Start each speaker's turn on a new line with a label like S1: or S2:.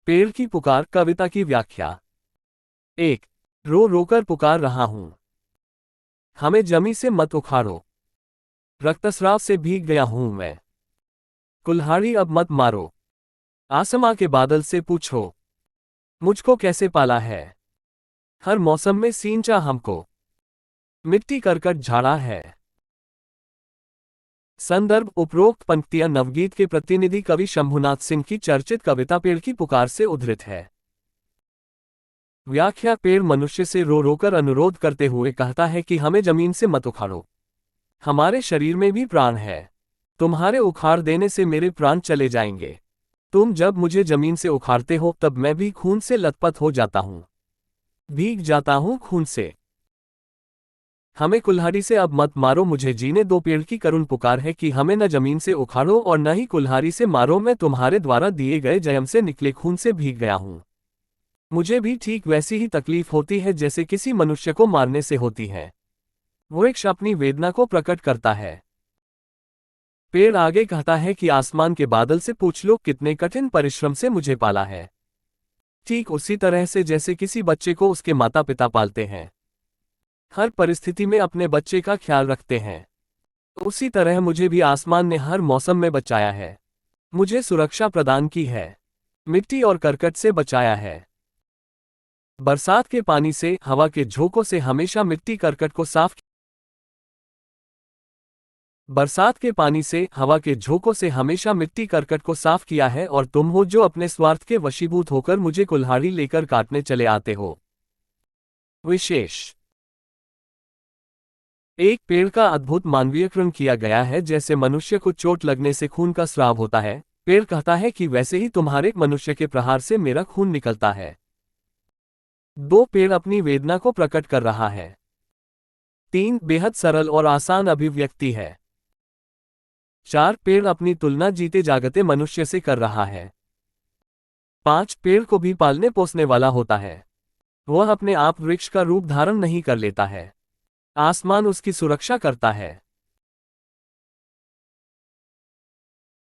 S1: पेड़ की पुकार कविता की व्याख्या। 1। रो रोकर पुकार रहा हूं। हमें जमी से मत उखाड़ो। रक्तस्राव से भीग गया हूं मैं। कुल्हाड़ी अब मत मारो। आसमां के बादल से पूछो, मुझको कैसे पाला है। हर मौसम में सींचा हमको। मिट्टी करकट झाड़ा है। संदर्भ उपरोक्त पंक्तियां नवगीत के प्रतिनिधि कवि शंभुनाथ सिंह की चर्चित कविता पेड़ की पुकार से उद्धृत है। व्याख्या। पेड़ मनुष्य से रो रोकर अनुरोध करते हुए कहता है कि हमें जमीन से मत उखाड़ो। हमारे शरीर में भी प्राण है। तुम्हारे उखाड़ देने से मेरे प्राण चले जाएंगे। तुम जब मुझे जमीन से उखाड़ते हो तब मैं भी खून से लथपथ हो जाता हूं, भीग जाता हूं खून से। हमें कुल्हाड़ी से अब मत मारो, मुझे जीने दो। पेड़ की करुण पुकार है कि हमें न जमीन से उखाड़ो और न ही कुल्हाड़ी से मारो। मैं तुम्हारे द्वारा दिए गए जयम से निकले खून से भीग गया हूं। मुझे भी ठीक वैसी ही तकलीफ होती है जैसे किसी मनुष्य को मारने से होती है। वृक्ष अपनी वेदना को प्रकट करता है। पेड़ आगे कहता है कि आसमान के बादल से पूछ लो, कितने कठिन परिश्रम से मुझे पाला है। ठीक उसी तरह से जैसे किसी बच्चे को उसके माता पिता पालते हैं, हर परिस्थिति में अपने बच्चे का ख्याल रखते हैं, उसी तरह मुझे भी आसमान ने हर मौसम में बचाया है। मुझे सुरक्षा प्रदान की है, मिट्टी और करकट से बचाया है। बरसात के पानी से, हवा के झोंकों से हमेशा मिट्टी करकट को साफ बरसात के पानी से, हवा के झोंकों से हमेशा मिट्टी करकट को साफ किया है। और तुम हो जो अपने स्वार्थ के वशीभूत होकर मुझे कुल्हाड़ी लेकर काटने चले आते हो। विशेष। एक पेड़ का अद्भुत मानवीयकरण किया गया है। जैसे मनुष्य को चोट लगने से खून का स्राव होता है, पेड़ कहता है कि वैसे ही तुम्हारे मनुष्य के प्रहार से मेरा खून निकलता है। 2 पेड़ अपनी वेदना को प्रकट कर रहा है। 3 बेहद सरल और आसान अभिव्यक्ति है। 4 पेड़ अपनी तुलना जीते जागते मनुष्य से कर रहा है। 5 पेड़ को भी पालने पोसने वाला होता है। वह अपने आप वृक्ष का रूप धारण नहीं कर लेता है। आसमान उसकी सुरक्षा करता है।